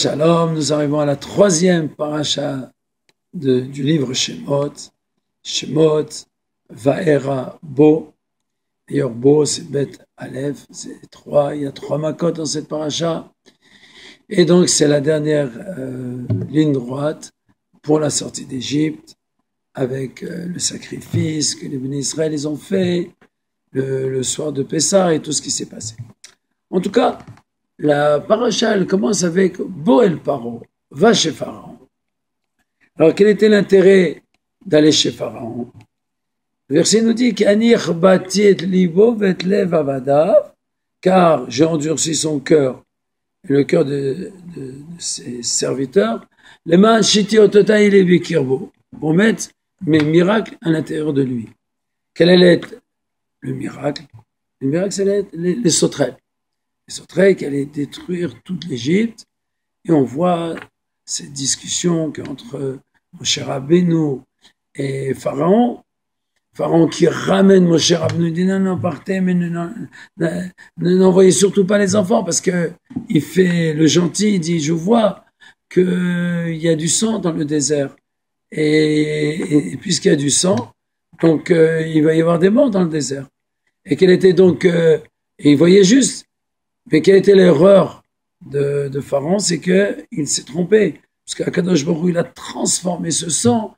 Shalom, nous arrivons à la troisième paracha du livre Shemot. Shemot, Vaera, Bo. D'ailleurs, Bo, c'est Bet Aleph, c'est trois, il y a trois makot dans cette paracha. Et donc, c'est la dernière ligne droite pour la sortie d'Égypte, avec le sacrifice que les bénis Israël ils ont fait, le soir de Pessah et tout ce qui s'est passé. En tout cas, la paracha, elle commence avec Bo el Paro, va chez Pharaon. Alors, quel était l'intérêt d'aller chez Pharaon? Le verset nous dit car j'ai endurci son cœur et le cœur de ses serviteurs, les mains shitiotota il est bikirbo, pour mettre mes miracles à l'intérieur de lui. Quel allait être le miracle? Le miracle, c'est les sauterelles. Les sauterelles qui allaient détruire toute l'Égypte. Et on voit cette discussion qu'entre Moshe Rabbeinu et Pharaon. Pharaon qui ramène Moshe Rabbeinu, dit non, partez, mais n'envoyez surtout pas les enfants, parce que il fait le gentil, il dit, je vois qu'il y a du sang dans le désert. Et puisqu'il y a du sang, donc il va y avoir des morts dans le désert. Et quelle était donc, et il voyait juste, mais quelle était l'erreur de Pharaon, c'est qu'il s'est trompé, parce qu'Akadosh Baruch Hu, il a transformé ce sang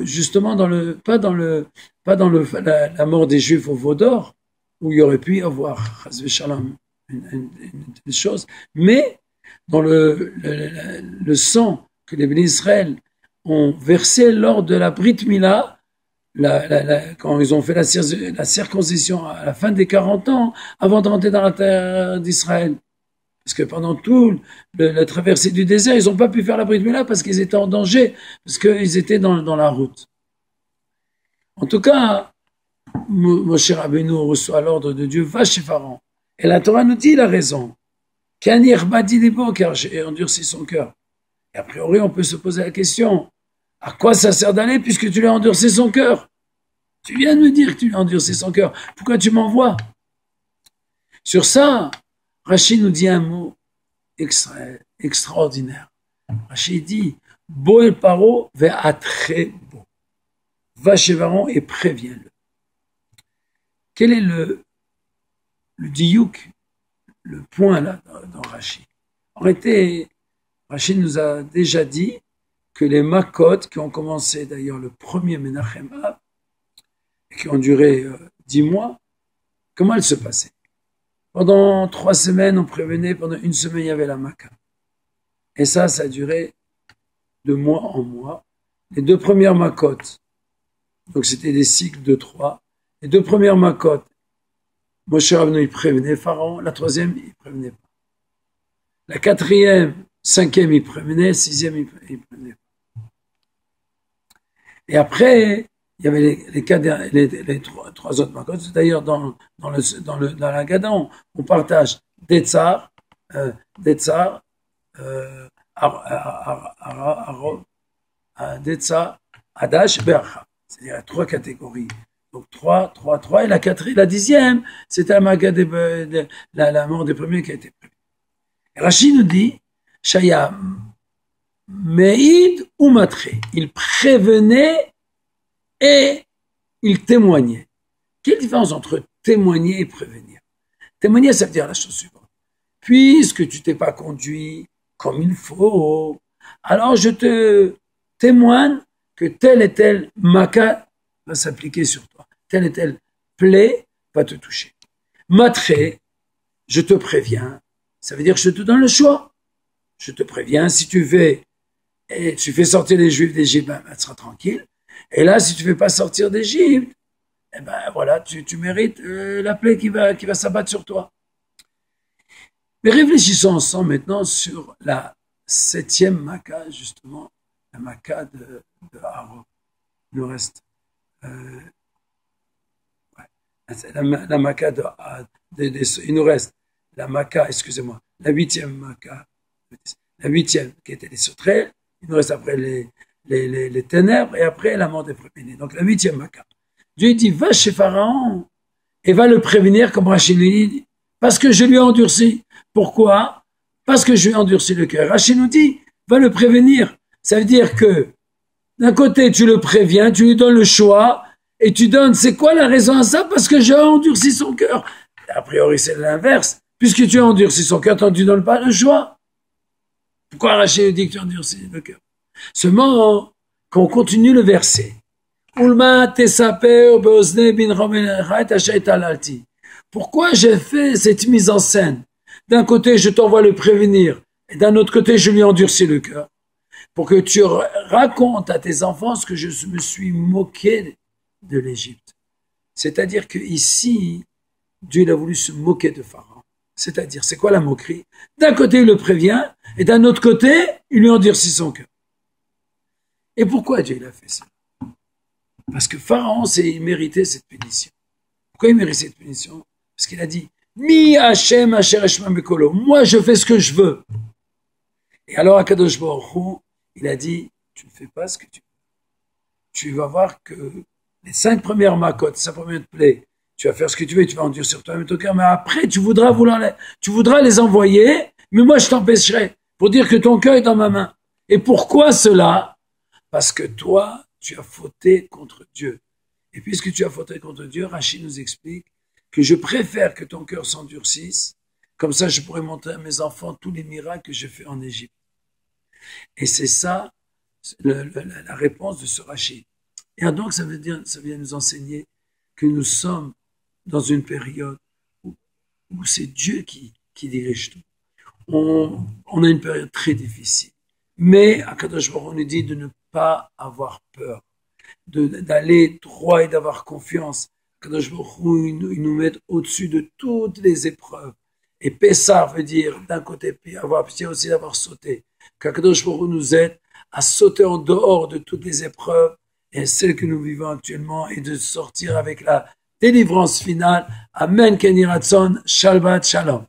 justement pas dans la mort des Juifs au veau d'or, où il y aurait pu y avoir une chose, mais dans le sang que les bénis Israël ont versé lors de la Brit Mila, quand ils ont fait la circoncision à la fin des 40 ans, avant de rentrer dans la terre d'Israël. Parce que pendant tout la traversée du désert, ils n'ont pas pu faire la Brit Mila parce qu'ils étaient en danger, parce qu'ils étaient dans la route. En tout cas, Moshe Rabbeinu reçoit l'ordre de Dieu, va chez Pharaon. Et la Torah nous dit la raison. Car j'ai endurci son cœur. Et a priori, on peut se poser la question, à quoi ça sert d'aller puisque tu lui as endurci son cœur? Tu viens de me dire que tu lui as endurci son cœur. Pourquoi tu m'envoies? Sur ça, Rachid nous dit un mot extraordinaire. Rachid dit, Bo el Paro ve'atre bo. Va chez Pharaon et préviens-le. Quel est le diouk, le point là dans Rachid? En réalité, Rachid nous a déjà dit que les Makot, qui ont commencé d'ailleurs le premier Menachem Av, et qui ont duré 10 mois, comment elles se passaient? Pendant 3 semaines, on prévenait, pendant 1 semaine, il y avait la Maka. Et ça a duré de mois en mois. Les 2 premières Makot, donc c'était des cycles de 3. Les 2 premières Makot, Moshe Rabbeinu, il prévenait Pharaon. La 3e, il prévenait pas. La 4e, 5e, il prévenait. 6e, il prévenait pas. Et après, il y avait les 3 autres Makot. D'ailleurs, dans la Gada, on partage Detzar, Detzar, Adash, Bercha. C'est-à-dire, il y a 3 catégories. Donc 3, et la 10e, c'était la mort des premiers qui a été prévue. Rachid nous dit, Shaya Meïd ou Matre. Il prévenait et il témoignait. Quelle différence entre témoigner et prévenir? Témoigner, ça veut dire la chose suivante. Puisque tu t'es pas conduit comme il faut, alors je te témoigne que tel et tel maka va s'appliquer sur toi. Tel et tel plaie va te toucher. Matré, je te préviens. Ça veut dire que je te donne le choix. Je te préviens, si tu fais sortir les Juifs d'Égypte, ben, tu seras tranquille. Et là, si tu ne fais pas sortir d'Égypte, eh ben voilà, tu mérites la plaie qui va s'abattre sur toi. Mais réfléchissons ensemble maintenant sur la 7e Maka, justement, la Maka de Aaron. Le reste. La Maka il nous reste la Maka, excusez-moi, la 8e Maka, la 8e qui était les sauterelles, il nous reste après les ténèbres et après la mort des premiers-nés. Donc la 8e Maka. Dieu dit, va chez Pharaon et va le prévenir comme Rachid dit, parce que je lui ai endurci. Pourquoi? parce que je lui ai endurci le cœur. Rachid nous dit, va le prévenir. Ça veut dire que, d'un côté, tu le préviens, tu lui donnes le choix, et tu donnes, c'est quoi la raison à ça? Parce que j'ai endurci son cœur. A priori, c'est l'inverse. Puisque tu as endurci son cœur, tant tu ne donnes pas le choix. Pourquoi Rachid dit que tu as endurci le cœur? Seulement, quand on continue le verset, pourquoi j'ai fait cette mise en scène? D'un côté, je t'envoie le prévenir, et d'un autre côté, je lui endurcis le cœur. Pour que tu racontes à tes enfants ce que je me suis moqué de l'Égypte. C'est-à-dire que ici, Dieu a voulu se moquer de Pharaon. C'est-à-dire, c'est quoi la moquerie? D'un côté, il le prévient, et d'un autre côté, il lui endurcit son cœur. Et pourquoi Dieu a fait ça? Parce que Pharaon, il méritait cette punition. Pourquoi il méritait cette punition? Parce qu'il a dit, Mi Hashem Asher Eshma Mekolo. Moi, je fais ce que je veux. Et alors, Akadosh Baruch Hu, il a dit, tu ne fais pas ce que tu veux. Tu vas voir que les 5 premières makotes, 5 premières plaies, tu vas faire ce que tu veux, tu vas endurcir toi-même ton cœur, mais après, tu voudras les envoyer, mais moi, je t'empêcherai pour dire que ton cœur est dans ma main. Et pourquoi cela? Parce que toi, tu as fauté contre Dieu. Et puisque tu as fauté contre Dieu, Rachid nous explique que je préfère que ton cœur s'endurcisse, comme ça je pourrais montrer à mes enfants tous les miracles que j'ai fait en Égypte. Et c'est ça la réponse de ce Rachid. Et donc ça vient nous enseigner que nous sommes dans une période où c'est Dieu qui dirige tout. On a une période très difficile. Mais Akadosh Baruch Hu nous dit de ne pas avoir peur, d'aller droit et d'avoir confiance. Akadosh Baruch Hu, il nous met au-dessus de toutes les épreuves. Et Pessah veut dire, d'un côté, avoir pitié aussi d'avoir sauté. Qu'Akadosh Baruch Hu nous aide à sauter en dehors de toutes les épreuves et celles que nous vivons actuellement et de sortir avec la délivrance finale. Amen, Ken Yiratzon, Shabbat Shalom.